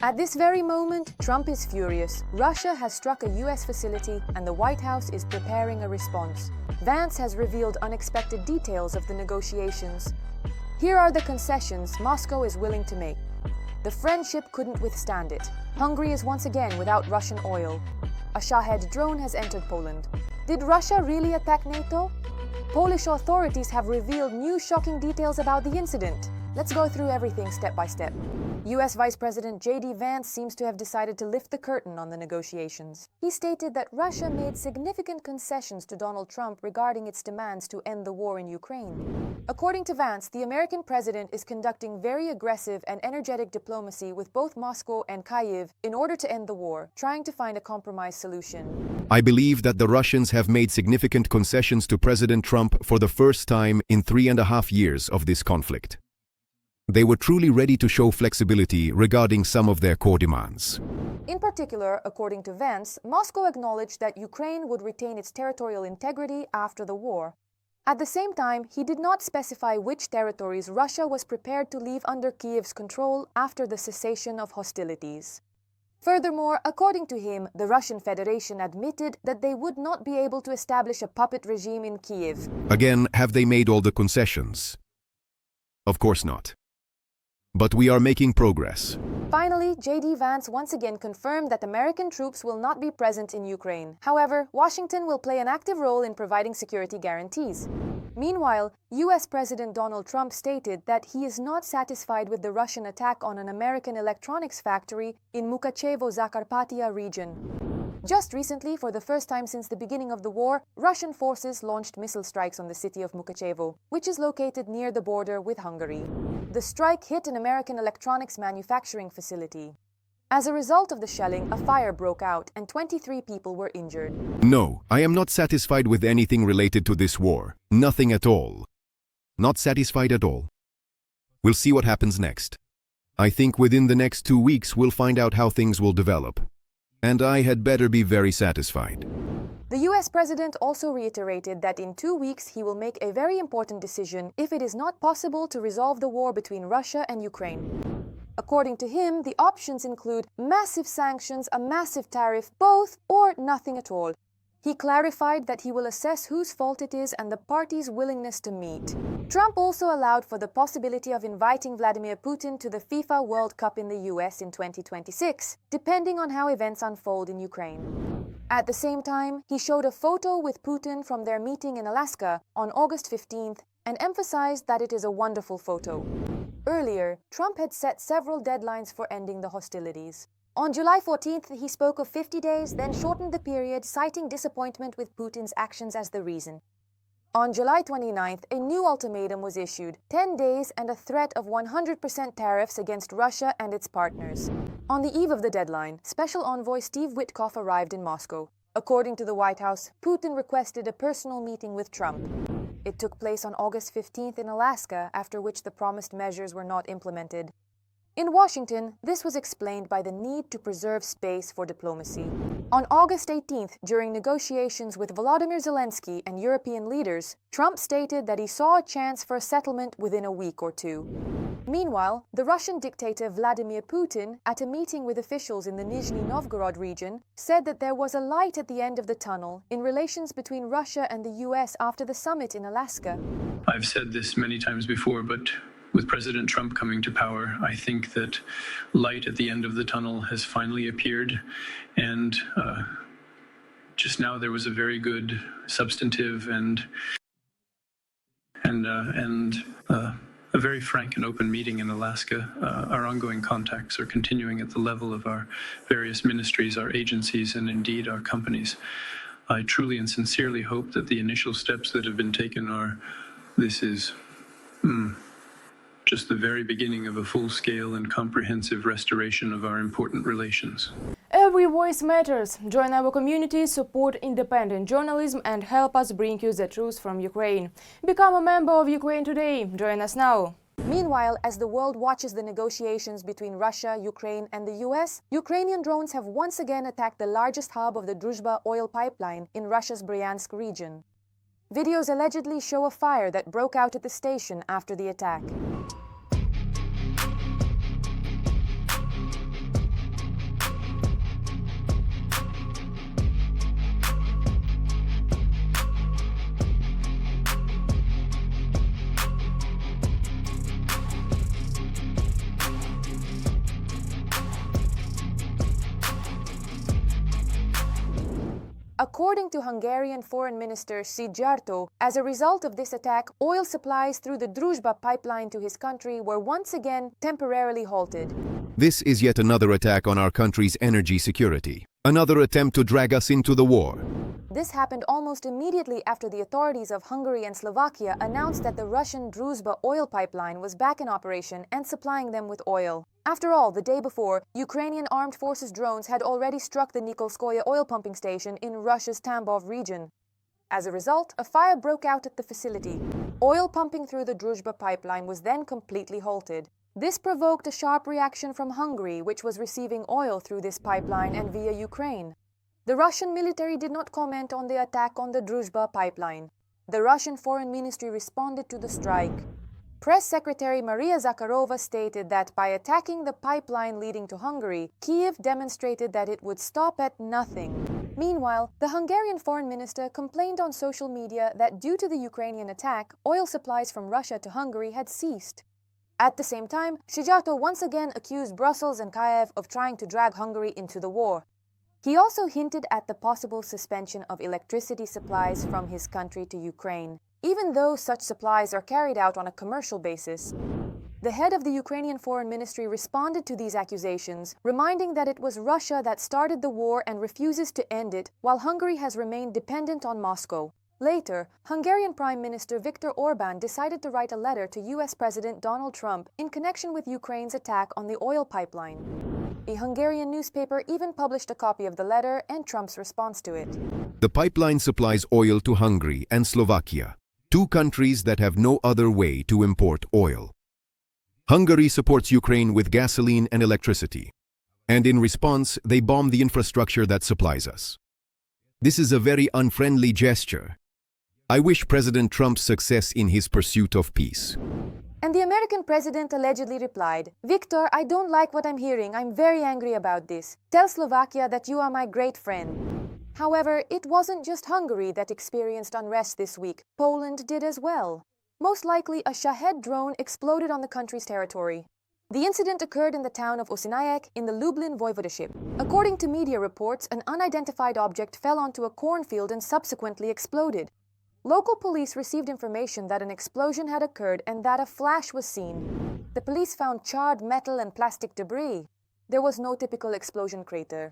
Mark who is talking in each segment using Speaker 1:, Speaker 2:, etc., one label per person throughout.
Speaker 1: At this very moment, Trump is furious. Russia has struck a US facility and the White House is preparing a response. Vance has revealed unexpected details of the negotiations. Here are the concessions Moscow is willing to make. The friendship couldn't withstand it. Hungary is once again without Russian oil. A Shahed drone has entered Poland. Did Russia really attack NATO? Polish authorities have revealed new shocking details about the incident. Let's go through everything step by step. US Vice President Vance seems to have decided to lift the curtain on the negotiations. He stated that Russia made significant concessions to Donald Trump regarding its demands to end the war in Ukraine. According to Vance, the American president is conducting very aggressive and energetic diplomacy with both Moscow and Kyiv in order to end the war, trying to find a compromise solution.
Speaker 2: I believe that the Russians have made significant concessions to President Trump for the first time in 3.5 years of this conflict. They were truly ready to show flexibility regarding some of their core demands.
Speaker 1: In particular, according to Vance, Moscow acknowledged that Ukraine would retain its territorial integrity after the war. At the same time, he did not specify which territories Russia was prepared to leave under Kyiv's control after the cessation of hostilities. Furthermore, according to him, the Russian Federation admitted that they would not be able to establish a puppet regime in Kyiv.
Speaker 2: Again, have they made all the concessions? Of course not. But we are making progress.
Speaker 1: Finally, Vance once again confirmed that American troops will not be present in Ukraine. However, Washington will play an active role in providing security guarantees. Meanwhile, US President Donald Trump stated that he is not satisfied with the Russian attack on an American electronics factory in Mukachevo-Zakarpattia region. Just recently, for the first time since the beginning of the war, Russian forces launched missile strikes on the city of Mukachevo, which is located near the border with Hungary. The strike hit an American electronics manufacturing facility. As a result of the shelling, a fire broke out and 23 people were injured.
Speaker 2: No, I am not satisfied with anything related to this war. Nothing at all. Not satisfied at all. We'll see what happens next. I think within the next 2 weeks we'll find out how things will develop. And I had better be very satisfied.
Speaker 1: The US president also reiterated that in 2 weeks he will make a very important decision if it is not possible to resolve the war between Russia and Ukraine. According to him, the options include massive sanctions, a massive tariff, both, or nothing at all. He clarified that he will assess whose fault it is and the parties' willingness to meet. Trump also allowed for the possibility of inviting Vladimir Putin to the FIFA World Cup in the US in 2026, depending on how events unfold in Ukraine. At the same time, he showed a photo with Putin from their meeting in Alaska on August 15th and emphasized that it is a wonderful photo. Earlier, Trump had set several deadlines for ending the hostilities. On July 14th, he spoke of 50 days, then shortened the period, citing disappointment with Putin's actions as the reason. On July 29th, a new ultimatum was issued, 10 days and a threat of 100% tariffs against Russia and its partners. On the eve of the deadline, Special Envoy Steve Witkoff arrived in Moscow. According to the White House, Putin requested a personal meeting with Trump. It took place on August 15th in Alaska, after which the promised measures were not implemented. In Washington, this was explained by the need to preserve space for diplomacy. On August 18th, during negotiations with Volodymyr Zelensky and European leaders, Trump stated that he saw a chance for a settlement within a week or two. Meanwhile, the Russian dictator Vladimir Putin, at a meeting with officials in the Nizhny Novgorod region, said that there was a light at the end of the tunnel in relations between Russia and the US after the summit in Alaska.
Speaker 3: I've said this many times before, but with President Trump coming to power, I think that light at the end of the tunnel has finally appeared. And just now there was a very good substantive and a very frank and open meeting in Alaska. Our ongoing contacts are continuing at the level of our various ministries, our agencies, and indeed our companies. I truly and sincerely hope that the initial steps that have been taken this is just the very beginning of a full-scale and comprehensive restoration of our important relations.
Speaker 4: Every voice matters. Join our community, support independent journalism and help us bring you the truth from Ukraine. Become a member of Ukraine Today. Join us now.
Speaker 1: Meanwhile, as the world watches the negotiations between Russia, Ukraine and the US, Ukrainian drones have once again attacked the largest hub of the Druzhba oil pipeline in Russia's Bryansk region. Videos allegedly show a fire that broke out at the station after the attack. According to Hungarian Foreign Minister Szijjártó, as a result of this attack, oil supplies through the Druzhba pipeline to his country were once again temporarily halted.
Speaker 2: This is yet another attack on our country's energy security. Another attempt to drag us into the war.
Speaker 1: This happened almost immediately after the authorities of Hungary and Slovakia announced that the Russian Druzhba oil pipeline was back in operation and supplying them with oil. After all, the day before, Ukrainian armed forces drones had already struck the Nikolskoye oil pumping station in Russia's Tambov region. As a result, a fire broke out at the facility. Oil pumping through the Druzhba pipeline was then completely halted. This provoked a sharp reaction from Hungary, which was receiving oil through this pipeline and via Ukraine. The Russian military did not comment on the attack on the Druzhba pipeline. The Russian Foreign Ministry responded to the strike. Press Secretary Maria Zakharova stated that by attacking the pipeline leading to Hungary, Kiev demonstrated that it would stop at nothing. Meanwhile, the Hungarian foreign minister complained on social media that due to the Ukrainian attack, oil supplies from Russia to Hungary had ceased. At the same time, Szijjártó once again accused Brussels and Kiev of trying to drag Hungary into the war. He also hinted at the possible suspension of electricity supplies from his country to Ukraine, even though such supplies are carried out on a commercial basis. The head of the Ukrainian Foreign Ministry responded to these accusations, reminding that it was Russia that started the war and refuses to end it, while Hungary has remained dependent on Moscow. Later, Hungarian Prime Minister Viktor Orbán decided to write a letter to US President Donald Trump in connection with Ukraine's attack on the oil pipeline. A Hungarian newspaper even published a copy of the letter and Trump's response to it.
Speaker 2: The pipeline supplies oil to Hungary and Slovakia, two countries that have no other way to import oil. Hungary supports Ukraine with gasoline and electricity, and in response, they bomb the infrastructure that supplies us. This is a very unfriendly gesture. I wish President Trump success in his pursuit of peace.
Speaker 1: And the American president allegedly replied, "Victor, I don't like what I'm hearing. I'm very angry about this. Tell Slovakia that you are my great friend." However, it wasn't just Hungary that experienced unrest this week. Poland did as well. Most likely, a Shahed drone exploded on the country's territory. The incident occurred in the town of Osinajiec in the Lublin voivodeship. According to media reports, an unidentified object fell onto a cornfield and subsequently exploded. Local police received information that an explosion had occurred and that a flash was seen. The police found charred metal and plastic debris. There was no typical explosion crater.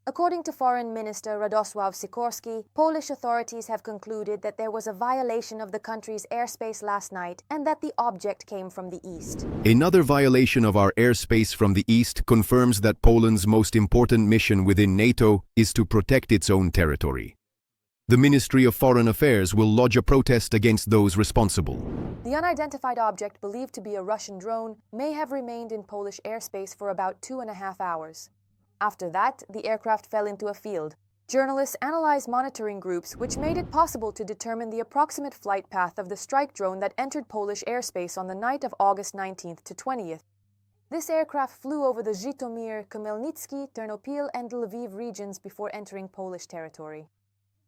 Speaker 1: According to Foreign Minister Radosław Sikorski, Polish authorities have concluded that there was a violation of the country's airspace last night and that the object came from the east.
Speaker 2: Another violation of our airspace from the east confirms that Poland's most important mission within NATO is to protect its own territory. The Ministry of Foreign Affairs will lodge a protest against those responsible.
Speaker 1: The unidentified object, believed to be a Russian drone, may have remained in Polish airspace for about 2.5 hours. After that, the aircraft fell into a field. Journalists analyzed monitoring groups, which made it possible to determine the approximate flight path of the strike drone that entered Polish airspace on the night of August 19th to 20th. This aircraft flew over the Zhytomyr, Khmelnytsky, Ternopil, and Lviv regions before entering Polish territory.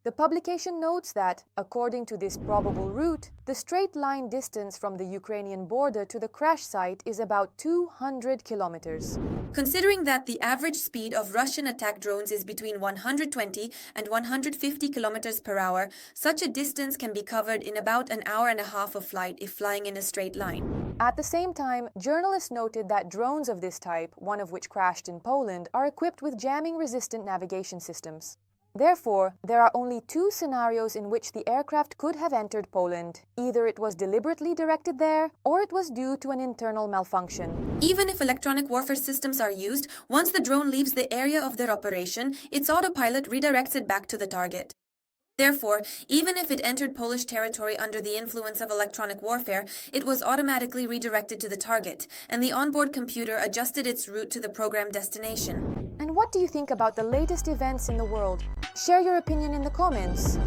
Speaker 1: The publication notes that, according to this probable route, the straight-line distance from the Ukrainian border to the crash site is about 200 kilometers.
Speaker 5: Considering that the average speed of Russian attack drones is between 120 and 150 kilometers per hour, such a distance can be covered in about an hour and a half of flight if flying in a straight line.
Speaker 1: At the same time, journalists noted that drones of this type, one of which crashed in Poland, are equipped with jamming-resistant navigation systems. Therefore, there are only two scenarios in which the aircraft could have entered Poland. Either it was deliberately directed there, or it was due to an internal malfunction.
Speaker 5: Even if electronic warfare systems are used, once the drone leaves the area of their operation, its autopilot redirects it back to the target. Therefore, even if it entered Polish territory under the influence of electronic warfare, it was automatically redirected to the target, and the onboard computer adjusted its route to the program destination.
Speaker 1: And what do you think about the latest events in the world? Share your opinion in the comments.